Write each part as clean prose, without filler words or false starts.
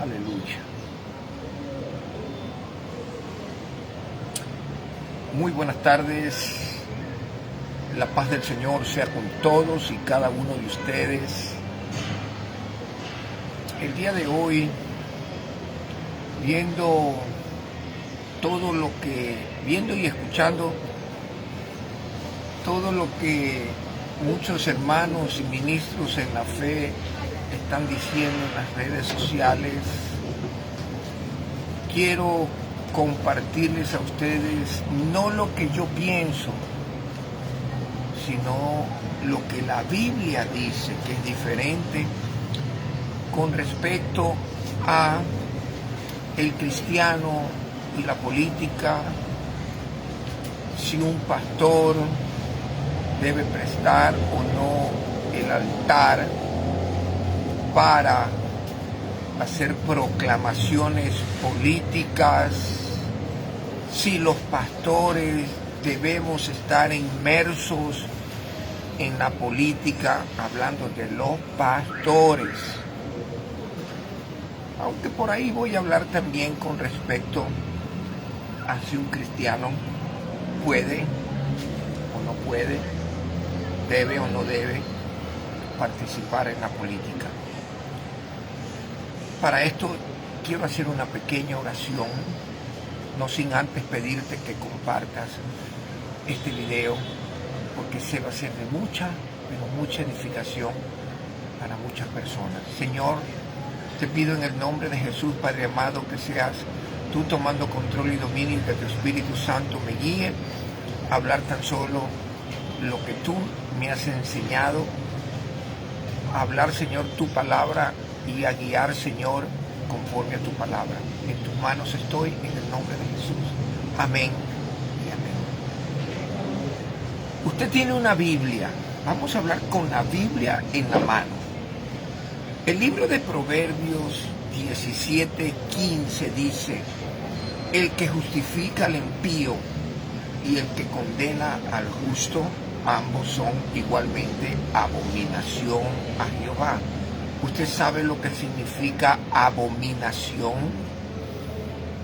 Aleluya. Muy buenas tardes. La paz del Señor sea con todos y cada uno de ustedes. El día de hoy, viendo y escuchando todo lo que muchos hermanos y ministros en la fe están diciendo en las redes sociales, quiero compartirles a ustedes no lo que yo pienso, sino lo que la Biblia dice, que es diferente con respecto a el cristiano y la política, si un pastor debe prestar o no el altar para hacer proclamaciones políticas, si los pastores debemos estar inmersos en la política, hablando de los pastores. Aunque por ahí voy a hablar también con respecto a si un cristiano puede o no puede, debe o no debe participar en la política. Para esto quiero hacer una pequeña oración, no sin antes pedirte que compartas este video, porque se va a ser de mucha edificación para muchas personas. Señor, te pido en el nombre de Jesús, Padre amado, que seas tú tomando control y dominio, y que tu Espíritu Santo me guíe a hablar tan solo lo que tú me has enseñado, a hablar, Señor, tu palabra y a guiar, Señor, conforme a tu palabra. En tus manos estoy, en el nombre de Jesús. Amén y amén. Usted tiene una Biblia. Vamos a hablar con la Biblia en la mano. El libro de Proverbios 17:15 dice: el que justifica al impío y el que condena al justo, ambos son igualmente abominación a Jehová. ¿Usted sabe lo que significa abominación?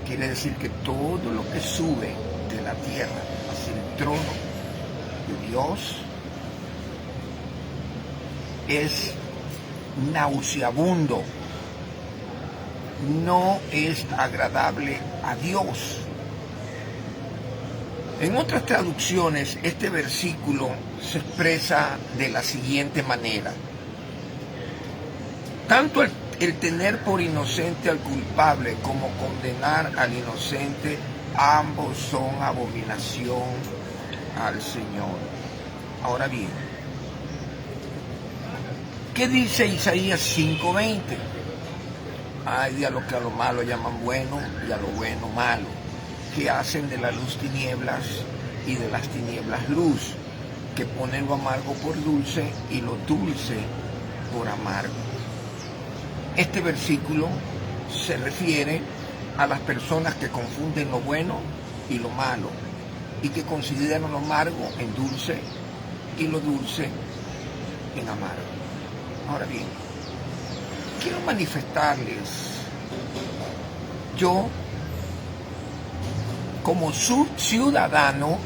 Quiere decir que todo lo que sube de la tierra hacia el trono de Dios es nauseabundo, no es agradable a Dios. En otras traducciones, este versículo se expresa de la siguiente manera: tanto el tener por inocente al culpable como condenar al inocente, ambos son abominación al Señor. Ahora bien, ¿qué dice Isaías 5:20? Ay de a lo que a lo malo llaman bueno y a lo bueno malo, que hacen de la luz tinieblas y de las tinieblas luz, que ponen lo amargo por dulce y lo dulce por amargo. Este versículo se refiere a las personas que confunden lo bueno y lo malo, y que consideran lo amargo en dulce y lo dulce en amargo. Ahora bien, quiero manifestarles, yo como ciudadano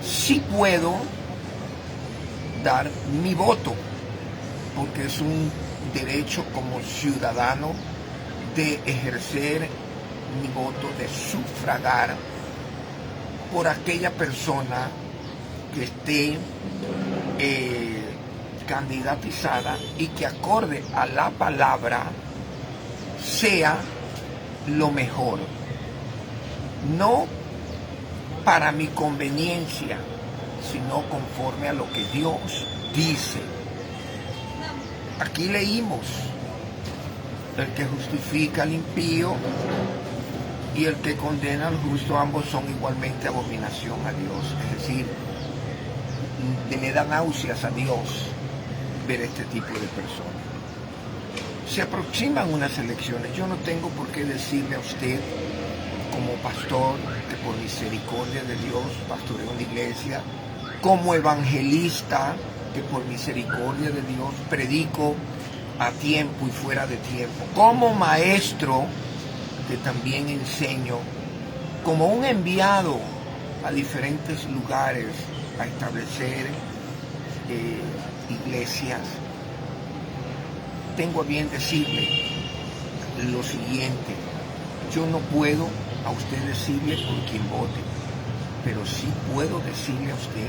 sí puedo dar mi voto, porque es un derecho como ciudadano de ejercer mi voto, de sufragar por aquella persona que esté candidatizada y que acorde a la palabra sea lo mejor, no para mi conveniencia, sino conforme a lo que Dios dice. Aquí leímos: el que justifica al impío y el que condena al justo, ambos son igualmente abominación a Dios. Es decir, le da náuseas a Dios ver este tipo de personas. Se aproximan unas elecciones. Yo no tengo por qué decirle a usted, como pastor, que por misericordia de Dios pastoreo una iglesia, como evangelista, que por misericordia de Dios predico a tiempo y fuera de tiempo, como maestro que también enseño, como un enviado a diferentes lugares a establecer iglesias, tengo a bien decirle lo siguiente: yo no puedo a usted decirle por quién vote, pero sí puedo decirle a usted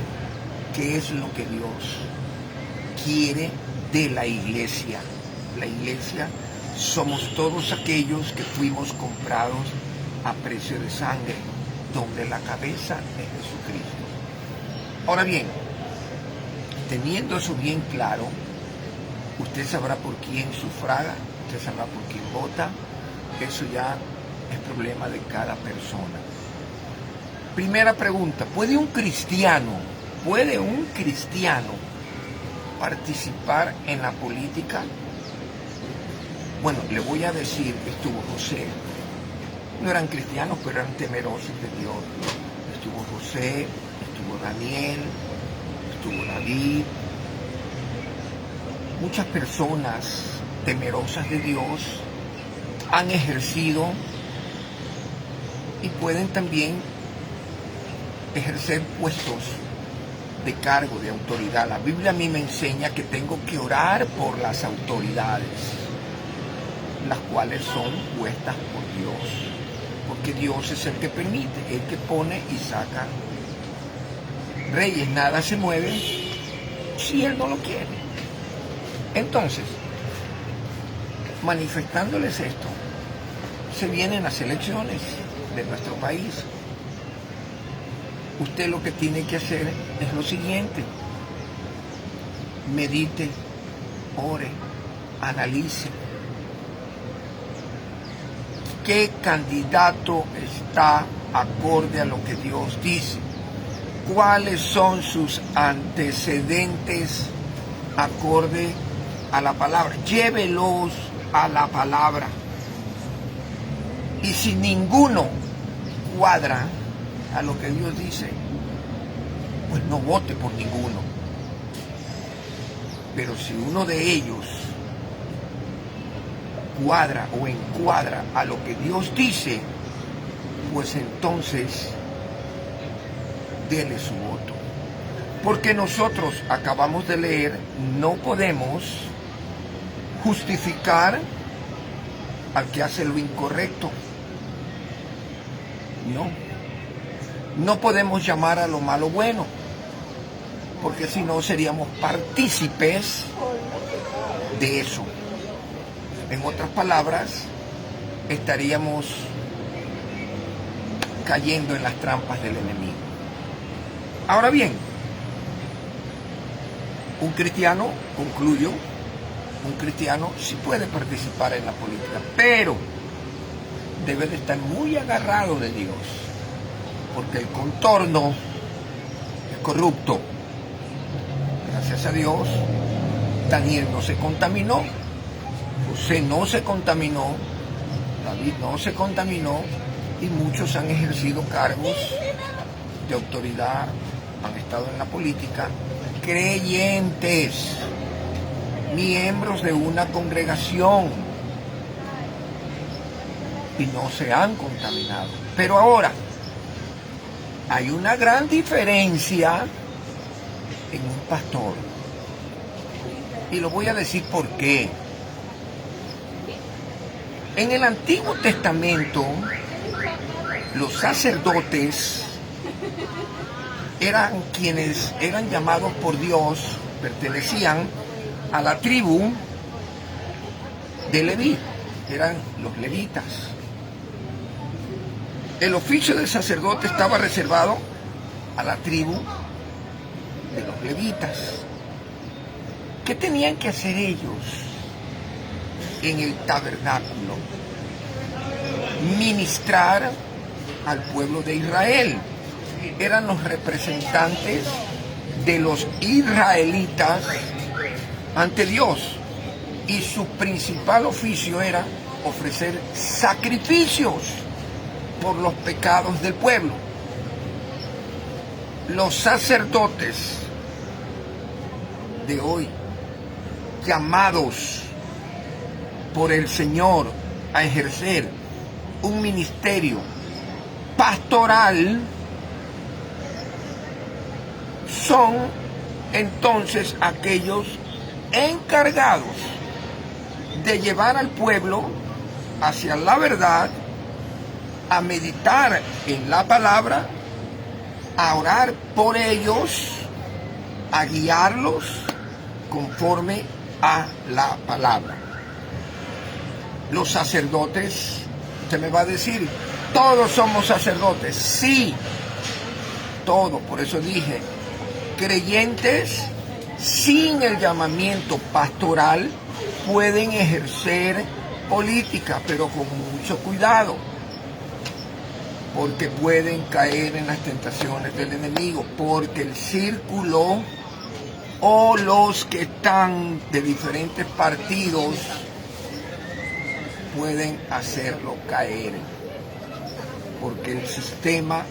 qué es lo que Dios quiere de la iglesia. La iglesia somos todos aquellos que fuimos comprados a precio de sangre, donde la cabeza es Jesucristo. Ahora bien, teniendo eso bien claro, usted sabrá por quién sufraga, usted sabrá por quién vota. Eso ya es problema de cada persona. Primera pregunta: ¿puede un cristiano participar en la política? Bueno, le voy a decir, estuvo José. No eran cristianos, pero eran temerosos de Dios. Estuvo José, estuvo Daniel, estuvo David. Muchas personas temerosas de Dios han ejercido y pueden también ejercer puestos de cargo, de autoridad. La Biblia a mí me enseña que tengo que orar por las autoridades, las cuales son puestas por Dios, porque Dios es el que permite, el que pone y saca reyes. Nada se mueve si Él no lo quiere. Entonces, manifestándoles esto, se vienen las elecciones de nuestro país. Usted lo que tiene que hacer es lo siguiente: medite, ore, analice qué candidato está acorde a lo que Dios dice, cuáles son sus antecedentes acorde a la palabra. Llévelos a la palabra, y si ninguno cuadra a lo que Dios dice, pues no vote por ninguno. Pero si uno de ellos cuadra o encuadra a lo que Dios dice, pues entonces dele su voto. Porque nosotros acabamos de leer, no podemos justificar al que hace lo incorrecto. No podemos llamar a lo malo bueno, porque si no seríamos partícipes de eso. En otras palabras, estaríamos cayendo en las trampas del enemigo. Ahora bien, un cristiano, concluyo, un cristiano sí puede participar en la política, pero debe de estar muy agarrado de Dios, porque el contorno es corrupto. Gracias a Dios, Daniel no se contaminó, José no se contaminó, David no se contaminó, y muchos han ejercido cargos de autoridad, han estado en la política, creyentes, miembros de una congregación, y no se han contaminado. Pero ahora, hay una gran diferencia en un pastor, y lo voy a decir por qué. En el Antiguo Testamento, los sacerdotes eran quienes eran llamados por Dios, pertenecían a la tribu de Leví, eran los levitas. El oficio del sacerdote estaba reservado a la tribu de los levitas. ¿Qué tenían que hacer ellos en el tabernáculo? Ministrar al pueblo de Israel. Eran los representantes de los israelitas ante Dios, y su principal oficio era ofrecer sacrificios por los pecados del pueblo. Los sacerdotes de hoy, llamados por el Señor a ejercer un ministerio pastoral son entonces aquellos encargados de llevar al pueblo hacia la verdad, a meditar en la palabra, a orar por ellos, a guiarlos conforme a la palabra. Los sacerdotes, usted me va a decir, todos somos sacerdotes. Sí, todos. Por eso dije, creyentes sin el llamamiento pastoral pueden ejercer política, pero con mucho cuidado, porque pueden caer en las tentaciones del enemigo, porque el círculo o los que están de diferentes partidos pueden hacerlo caer, porque el sistema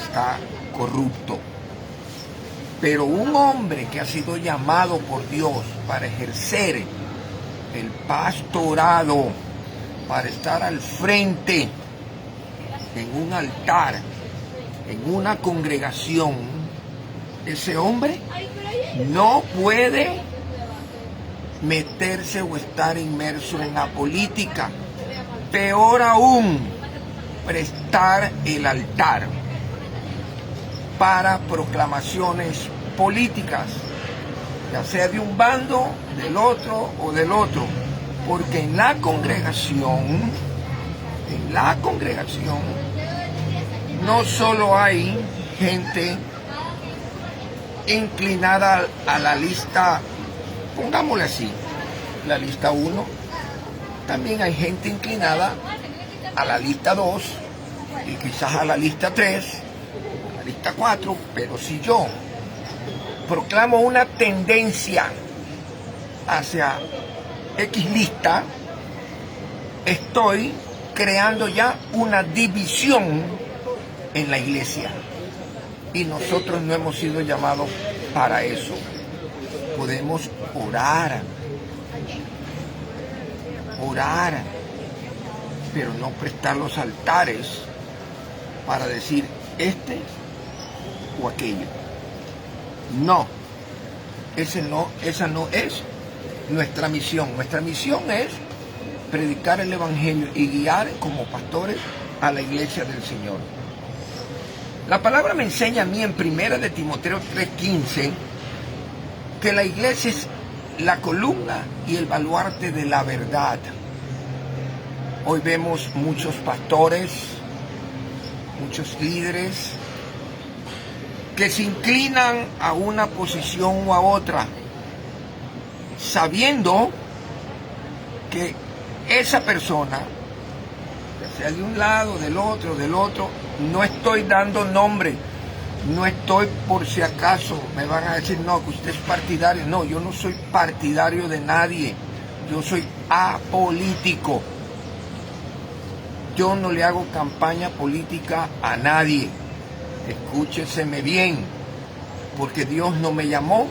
está corrupto. Pero un hombre que ha sido llamado por Dios para ejercer el pastorado, para estar al frente en un altar, en una congregación, ese hombre no puede meterse o estar inmerso en la política. Peor aún, prestar el altar para proclamaciones políticas, ya sea de un bando, del otro o del otro, porque en la congregación no solo hay gente inclinada a la lista, pongámosle así, la lista 1, también hay gente inclinada a la lista 2 y quizás a la lista 3, a la lista 4, pero si yo proclamo una tendencia hacia X lista, estoy creando ya una división en la iglesia. Y nosotros no hemos sido llamados para eso. Podemos orar, pero no prestar los altares para decir este o aquello. No, esa no es nuestra misión. Nuestra misión es predicar el Evangelio y guiar como pastores a la iglesia del Señor. La palabra me enseña a mí en 1 de Timoteo 3:15 que la iglesia es la columna y el baluarte de la verdad. Hoy vemos muchos pastores, muchos líderes que se inclinan a una posición o a otra, sabiendo que esa persona, ya sea de un lado, del otro, no estoy dando nombre, no estoy por si acaso me van a decir, no, que usted es partidario. No, yo no soy partidario de nadie, yo soy apolítico. Yo no le hago campaña política a nadie. Escúcheseme bien, porque Dios no me llamó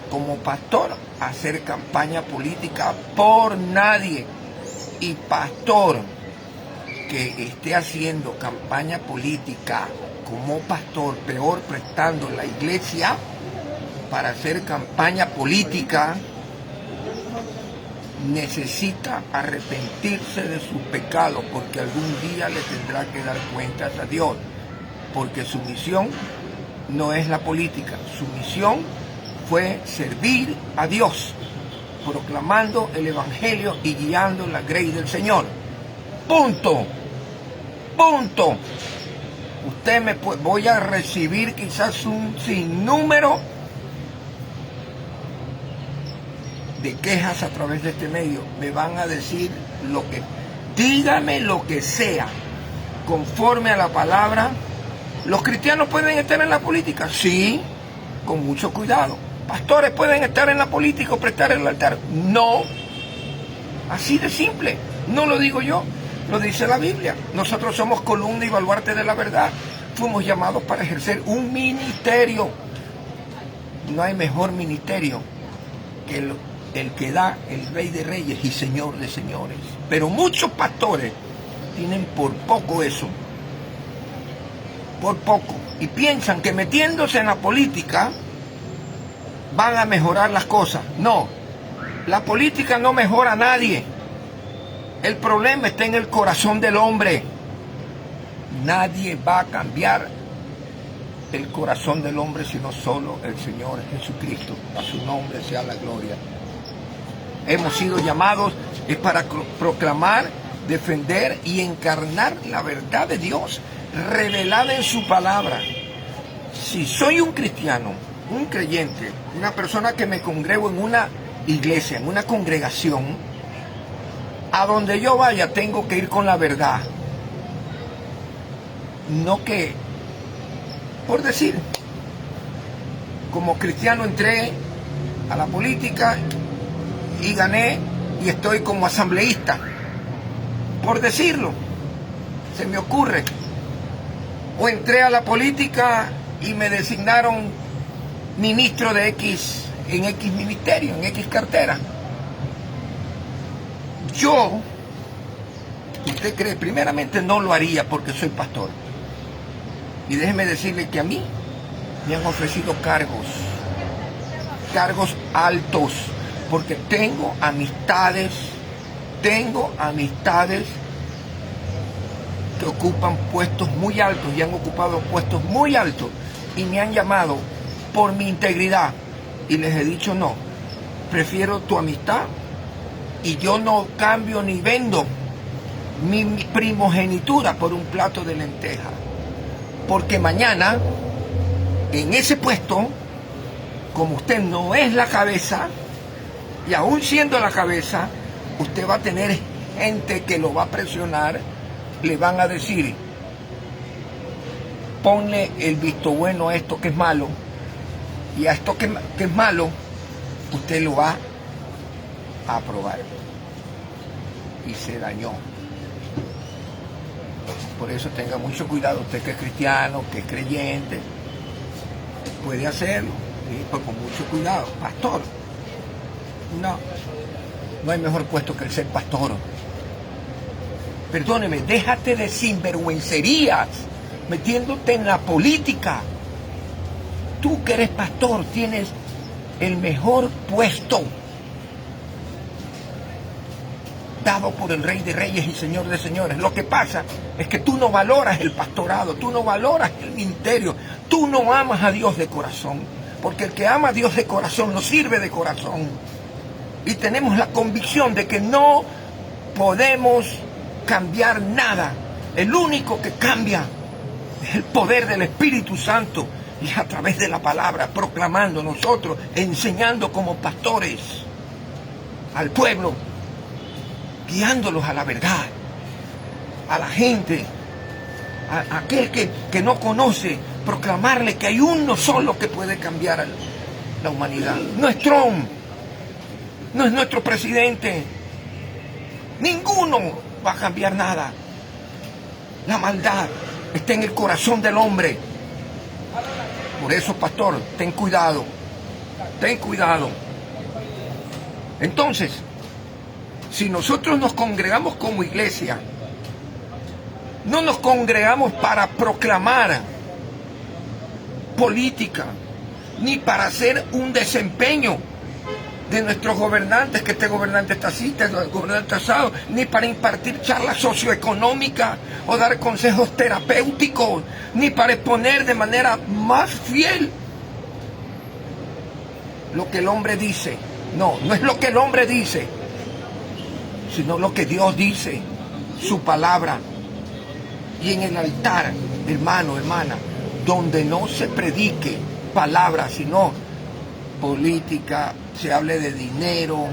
como pastor a hacer campaña política por nadie. Y pastor que esté haciendo campaña política como pastor, peor prestando la iglesia para hacer campaña política, necesita arrepentirse de sus pecados, porque algún día le tendrá que dar cuentas a Dios, porque su misión no es la política, su misión fue servir a Dios, proclamando el Evangelio y guiando la grey del Señor. Punto. Voy a recibir quizás un sinnúmero de quejas a través de este medio. Me van a decir dígame lo que sea, conforme a la palabra. ¿Los cristianos pueden estar en la política? Sí, con mucho cuidado. ¿Pastores pueden estar en la política o prestar el altar? No. Así de simple. No lo digo yo, lo dice la Biblia. Nosotros somos columna y baluarte de la verdad. Fuimos llamados para ejercer un ministerio. No hay mejor ministerio que el que da el Rey de Reyes y Señor de Señores. Pero muchos pastores tienen por poco eso, por poco, y piensan que metiéndose en la política van a mejorar las cosas. No, la política no mejora a nadie. El problema está en el corazón del hombre. Nadie va a cambiar el corazón del hombre sino solo el Señor Jesucristo. A su nombre sea la gloria. Hemos sido llamados para proclamar, defender y encarnar la verdad de Dios revelada en su palabra. Si soy un cristiano, un creyente, una persona que me congrego en una iglesia, en una congregación, a donde yo vaya tengo que ir con la verdad. No que, por decir, como cristiano entré a la política y gané y estoy como asambleísta, por decirlo, se me ocurre. O entré a la política y me designaron ministro de X, en X ministerio, en X cartera. Yo, usted cree, primeramente no lo haría porque soy pastor. Y déjeme decirle que a mí me han ofrecido cargos altos, porque tengo amistades que ocupan puestos muy altos y han ocupado puestos muy altos y me han llamado por mi integridad y les he dicho no, prefiero tu amistad y yo no cambio ni vendo mi primogenitura por un plato de lenteja, porque mañana en ese puesto, como usted no es la cabeza, y aún siendo la cabeza, usted va a tener gente que lo va a presionar, le van a decir, ponle el visto bueno a esto que es malo, y a esto que es malo, usted lo va a aprobar. Y se dañó. Por eso tenga mucho cuidado, usted que es cristiano, que es creyente, puede hacerlo, ¿sí? Pues con mucho cuidado. Pastor, no hay mejor puesto que el ser pastor. Perdóneme, déjate de sinvergüencerías metiéndote en la política. Tú que eres pastor tienes el mejor puesto dado por el Rey de Reyes y Señor de Señores. Lo que pasa es que tú no valoras el pastorado, tú no valoras el ministerio, tú no amas a Dios de corazón, porque el que ama a Dios de corazón lo sirve de corazón. Y tenemos la convicción de que no podemos cambiar nada. El único que cambia es el poder del Espíritu Santo, y a través de la palabra, proclamando nosotros, enseñando como pastores al pueblo, guiándolos a la verdad, a la gente, a aquel que no conoce, proclamarle que hay uno solo que puede cambiar a la humanidad. No es Trump, no es nuestro presidente, ninguno va a cambiar nada. La maldad está en el corazón del hombre. Por eso, pastor, ten cuidado, ten cuidado. Entonces, si nosotros nos congregamos como iglesia, no nos congregamos para proclamar política, ni para hacer un desempeño de nuestros gobernantes, que este gobernante está así, este gobernante está asado, ni para impartir charlas socioeconómicas o dar consejos terapéuticos, ni para exponer de manera más fiel lo que el hombre dice. No, no es lo que el hombre dice, sino lo que Dios dice, su palabra. Y en el altar, hermano, hermana, donde no se predique palabra, sino política, se hable de dinero,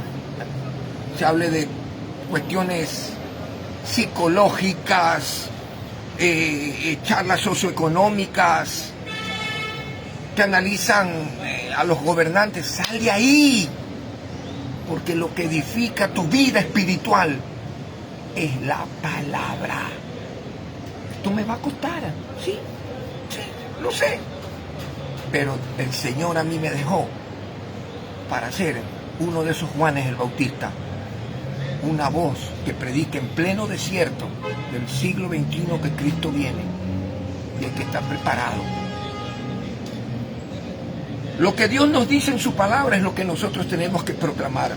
se hable de cuestiones psicológicas, charlas socioeconómicas que analizan a los gobernantes, sal de ahí, porque lo que edifica tu vida espiritual es la palabra. Esto me va a costar, sí, lo sé, pero el Señor a mí me dejó para ser uno de esos Juanes el Bautista, una voz que predica en pleno desierto del siglo XXI que Cristo viene y hay que estar preparado. Lo que Dios nos dice en su palabra es lo que nosotros tenemos que proclamar,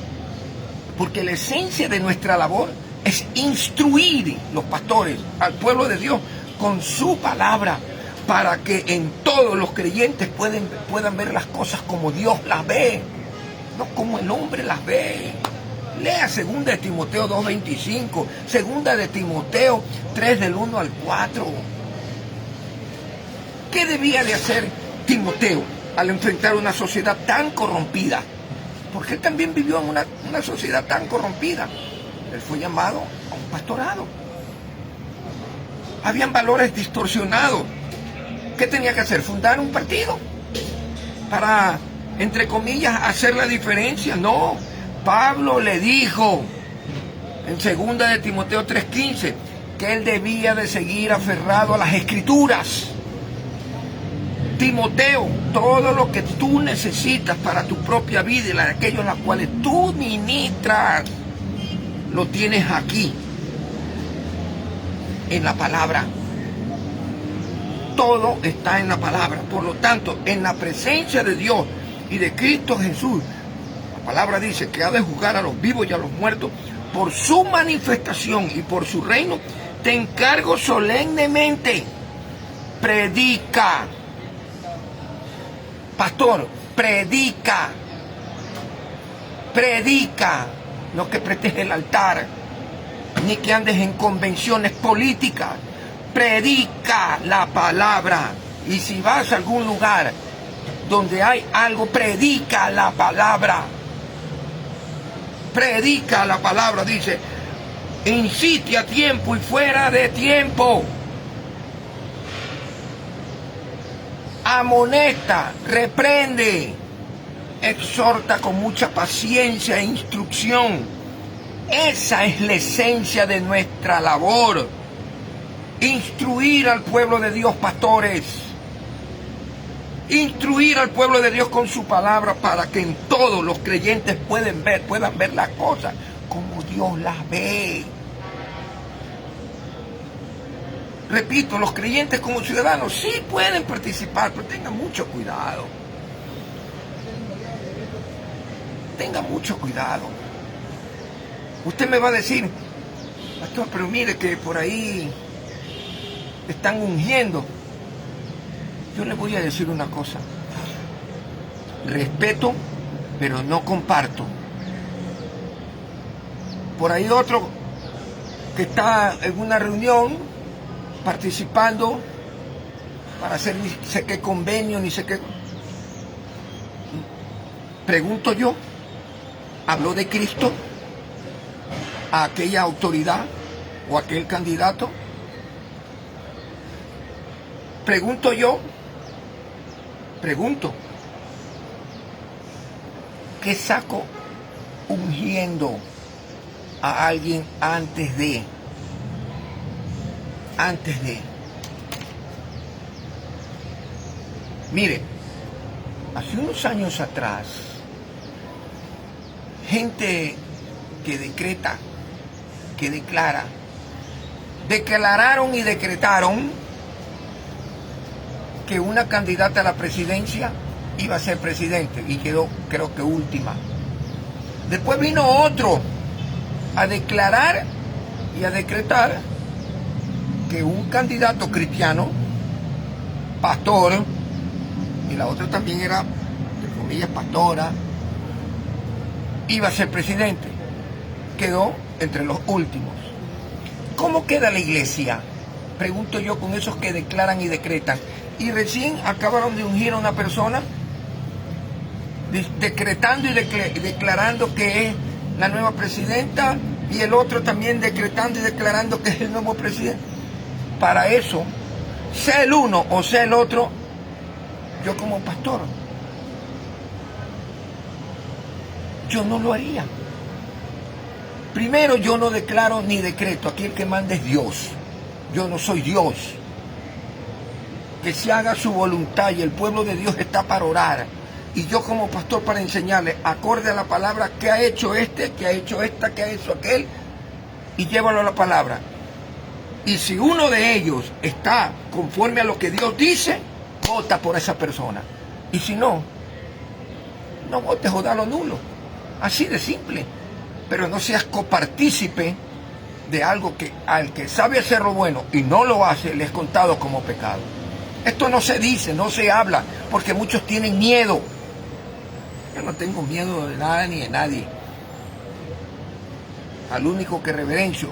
porque la esencia de nuestra labor es instruir los pastores al pueblo de Dios con su palabra, para que en todos los creyentes puedan ver las cosas como Dios las ve, no como el hombre las ve. Lea 2 de Timoteo 2:25, 2 de Timoteo 3 del 1 al 4. ¿Qué debía de hacer Timoteo al enfrentar una sociedad tan corrompida? Porque él también vivió en una sociedad tan corrompida. Él fue llamado a un pastorado. Habían valores distorsionados. ¿Qué tenía que hacer? ¿Fundar un partido para, entre comillas, hacer la diferencia? No. Pablo le dijo en 2 de Timoteo 3:15 que él debía de seguir aferrado a las Escrituras. Timoteo, todo lo que tú necesitas para tu propia vida y la de aquellos a los cuales tú ministras, lo tienes aquí, en la palabra. Todo está en la palabra. Por lo tanto, en la presencia de Dios y de Cristo Jesús, la palabra dice que ha de juzgar a los vivos y a los muertos por su manifestación y por su reino. Te encargo solemnemente, predica. Pastor, predica. Predica. No que prestes el altar, ni que andes en convenciones políticas. Predica la palabra. Y si vas a algún lugar donde hay algo, predica la palabra. Predica la palabra, dice. Incite a tiempo y fuera de tiempo. Amonesta, reprende, exhorta con mucha paciencia e instrucción. Esa es la esencia de nuestra labor. Instruir al pueblo de Dios, pastores. Instruir al pueblo de Dios con su palabra para que en todos los creyentes puedan ver las cosas como Dios las ve. Repito, los creyentes como ciudadanos sí pueden participar, pero tengan mucho cuidado. Tenga mucho cuidado. Usted me va a decir, pastor, pero mire que por ahí están ungiendo. Yo le voy a decir una cosa. Respeto, pero no comparto. Por ahí otro que está en una reunión participando para hacer ni sé qué convenio, ni sé qué. Pregunto yo, ¿habló de Cristo a aquella autoridad o a aquel candidato? Pregunto yo, ¿qué saco ungiendo a alguien antes de? Mire, hace unos años atrás, gente que decreta, que declara, declararon y decretaron que una candidata a la presidencia iba a ser presidente y quedó, creo que última. Después vino otro a declarar y a decretar que un candidato cristiano, pastor, y la otra también era, entre comillas, pastora, iba a ser presidente. Quedó entre los últimos. ¿Cómo queda la iglesia? Pregunto yo, con esos que declaran y decretan. Y recién acabaron de ungir a una persona, decretando y declarando que es la nueva presidenta, y el otro también decretando y declarando que es el nuevo presidente. Para eso, sea el uno o sea el otro, yo como pastor, yo no lo haría. Primero, yo no declaro ni decreto. Aquí el que manda es Dios. Yo no soy Dios. Que se haga su voluntad y el pueblo de Dios está para orar. y yo como pastor para enseñarle acorde a la palabra que ha hecho este, que ha hecho esta, que ha hecho aquel, y llévalo a la palabra. Y si uno de ellos está conforme a lo que Dios dice, vota por esa persona. Y si no, no votes o da lo nulo. Así de simple. Pero no seas copartícipe de algo que al que sabe hacer lo bueno y no lo hace, le es contado como pecado. Esto no se dice, no se habla, porque muchos tienen miedo. Yo no tengo miedo de nada ni de nadie. Al único que reverencio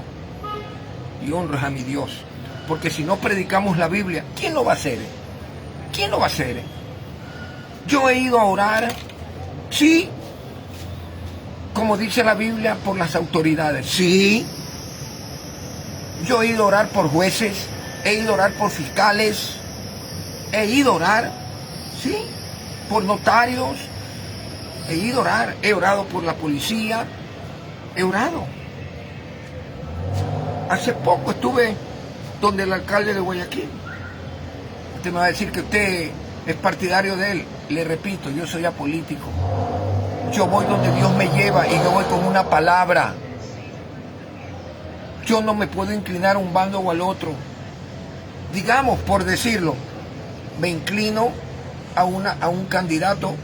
y honro es a mi Dios. Porque si no predicamos la Biblia, ¿quién lo va a hacer? ¿Quién lo va a hacer? Yo he ido a orar, sí, como dice la Biblia, por las autoridades, sí. Yo he ido a orar por jueces, he ido a orar por fiscales, he ido a orar, sí, por notarios, he ido a orar, he orado por la policía, he orado. Hace poco estuve donde el alcalde de Guayaquil. Usted me va a decir que usted es partidario de él. Le repito, yo soy apolítico. Yo voy donde Dios me lleva y yo voy con una palabra. Yo no me puedo inclinar a un bando o al otro. Digamos, por decirlo, me inclino a un candidato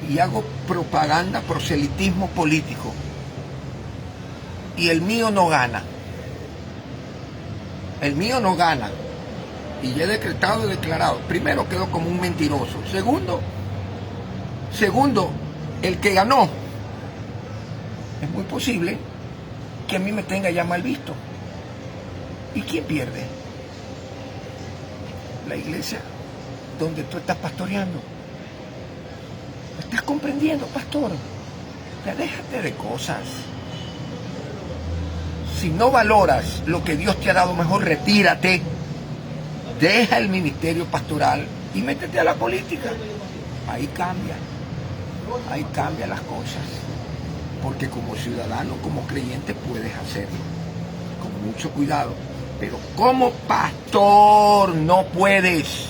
y hago propaganda, proselitismo político. Y el mío no gana. El mío no gana. Y ya he decretado y declarado. Primero, quedo como un mentiroso. Segundo, el que ganó, es muy posible que a mí me tenga ya mal visto. ¿Y quién pierde? La iglesia donde tú estás pastoreando. ¿Me estás comprendiendo, pastor? Ya déjate de cosas. Si no valoras lo que Dios te ha dado, mejor retírate. Deja el ministerio pastoral y métete a la política. Ahí cambia las cosas. Porque como ciudadano, como creyente, puedes hacerlo. Con mucho cuidado. Pero como pastor no puedes.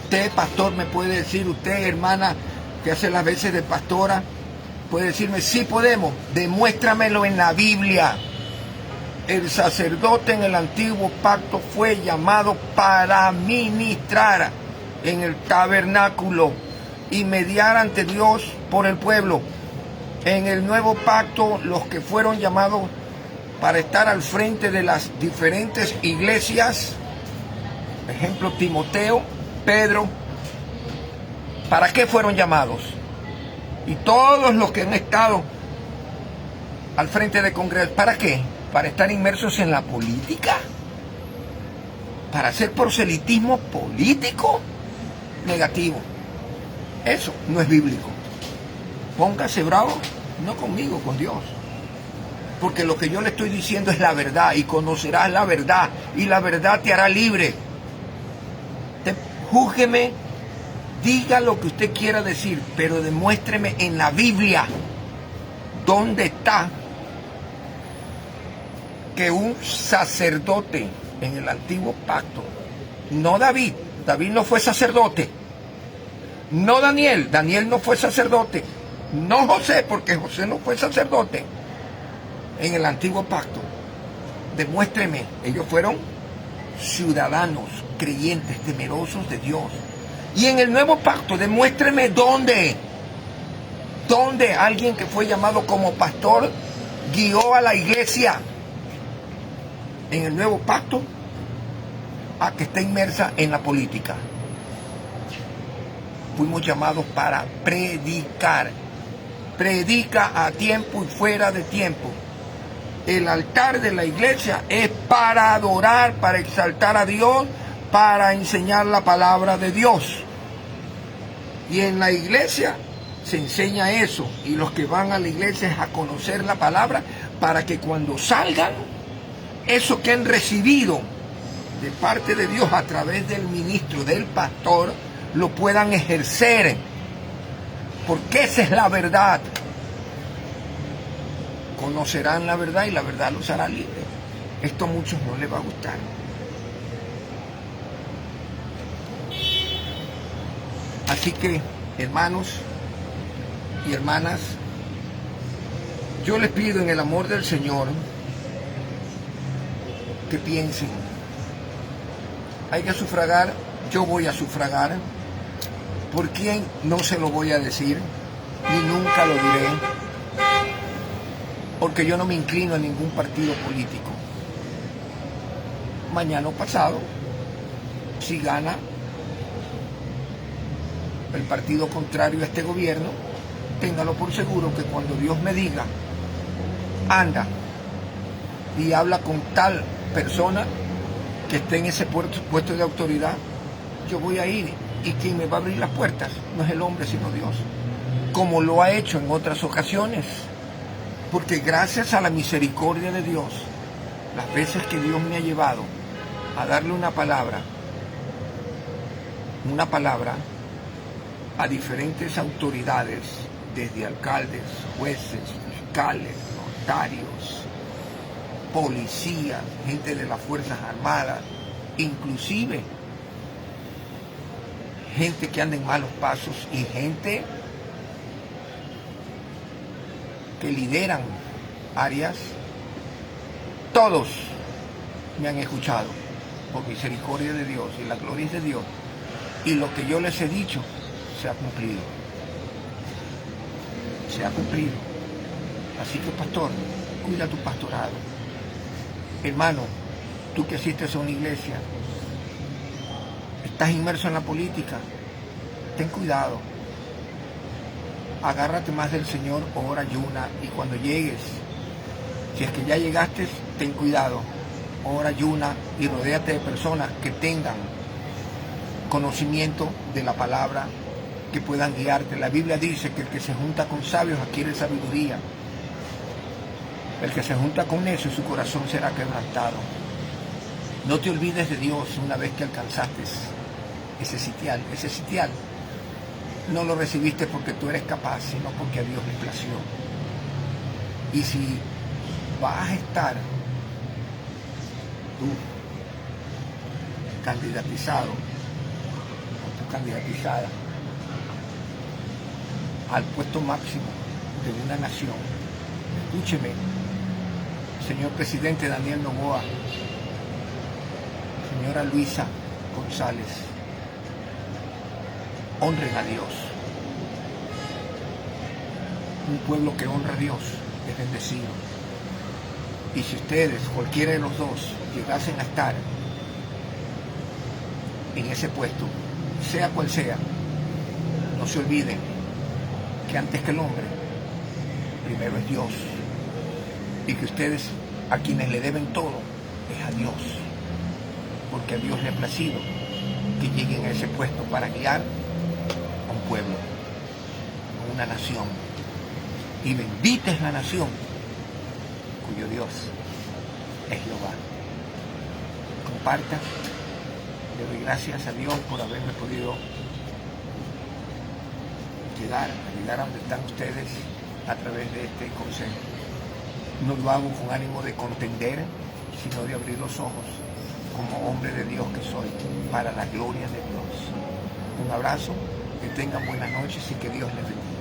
Usted, pastor, me puede decir, usted, hermana, que hace las veces de pastora, puede decirme, sí podemos. Demuéstramelo en la Biblia. El sacerdote en el antiguo pacto fue llamado para ministrar en el tabernáculo y mediar ante Dios por el pueblo. En el nuevo pacto, los que fueron llamados para estar al frente de las diferentes iglesias, ejemplo Timoteo, Pedro, ¿para qué fueron llamados? Y todos los que han estado al frente de congresos, ¿para qué? ¿Para estar inmersos en la política? ¿Para hacer proselitismo político? Negativo. Eso no es bíblico. Póngase bravo, no conmigo, con Dios. Porque lo que yo le estoy diciendo es la verdad y conocerás la verdad y la verdad te hará libre. Júzgueme, diga lo que usted quiera decir, pero demuéstreme en la Biblia dónde está que un sacerdote en el antiguo pacto, no David no fue sacerdote, no Daniel no fue sacerdote, no José, porque José no fue sacerdote en el antiguo pacto. Demuéstreme, ellos fueron ciudadanos, creyentes, temerosos de Dios. Y en el nuevo pacto, demuéstreme dónde alguien que fue llamado como pastor guió a la iglesia en el nuevo pacto a que está inmersa en la política. Fuimos llamados para predicar. Predica a tiempo y fuera de tiempo. El altar de la iglesia es para adorar, para exaltar a Dios, para enseñar la palabra de Dios. Y en la iglesia se enseña eso. Y los que van a la iglesia es a conocer la palabra para que cuando salgan, eso que han recibido de parte de Dios a través del ministro, del pastor, lo puedan ejercer. Porque esa es la verdad. Conocerán la verdad y la verdad los hará libres. Esto a muchos no les va a gustar. Así que, hermanos y hermanas, yo les pido en el amor del Señor que piensen. Hay que sufragar, yo voy a sufragar. ¿Por quién? No se lo voy a decir, ni nunca lo diré, porque yo no me inclino a ningún partido político. Mañana o pasado, si gana el partido contrario a este gobierno, téngalo por seguro que cuando Dios me diga, anda y habla con tal persona que esté en ese puesto de autoridad, yo voy a ir, y quien me va a abrir las puertas no es el hombre sino Dios, como lo ha hecho en otras ocasiones, porque gracias a la misericordia de Dios, las veces que Dios me ha llevado a darle una palabra a diferentes autoridades, desde alcaldes, jueces, fiscales, notarios, policías, gente de las Fuerzas Armadas, inclusive gente que anda en malos pasos y gente que lideran áreas, todos me han escuchado por misericordia de Dios, y la gloria es de Dios, y lo que yo les he dicho se ha cumplido. Se ha cumplido. Así que, pastor, cuida tu pastorado. Hermano, tú que asistes a una iglesia, estás inmerso en la política, ten cuidado. Agárrate más del Señor, ora, ayuna, y cuando llegues, si es que ya llegaste, ten cuidado, ora, ayuna, y rodéate de personas que tengan conocimiento de la palabra, que puedan guiarte. La Biblia dice que el que se junta con sabios adquiere sabiduría. El que se junta con eso, su corazón será quebrantado. No te olvides de Dios una vez que alcanzaste ese sitial. Ese sitial no lo recibiste porque tú eres capaz, sino porque a Dios le plació. Y si vas a estar tú candidatizado o tú candidatizada al puesto máximo de una nación, escúcheme, señor presidente Daniel Noboa, señora Luisa González, honren a Dios. Un pueblo que honra a Dios es bendecido. Y si ustedes, cualquiera de los dos, llegasen a estar en ese puesto, sea cual sea, no se olviden que antes que el hombre, primero es Dios. Y que ustedes, a quienes le deben todo, es a Dios. Porque a Dios le ha placido que lleguen a ese puesto para guiar a un pueblo, a una nación. Y bendita es la nación cuyo Dios es Jehová. Compartan. Le doy gracias a Dios por haberme podido llegar a donde están ustedes a través de este consejo. No lo hago con ánimo de contender, sino de abrir los ojos como hombre de Dios que soy, para la gloria de Dios. Un abrazo, que tengan buenas noches y que Dios les bendiga.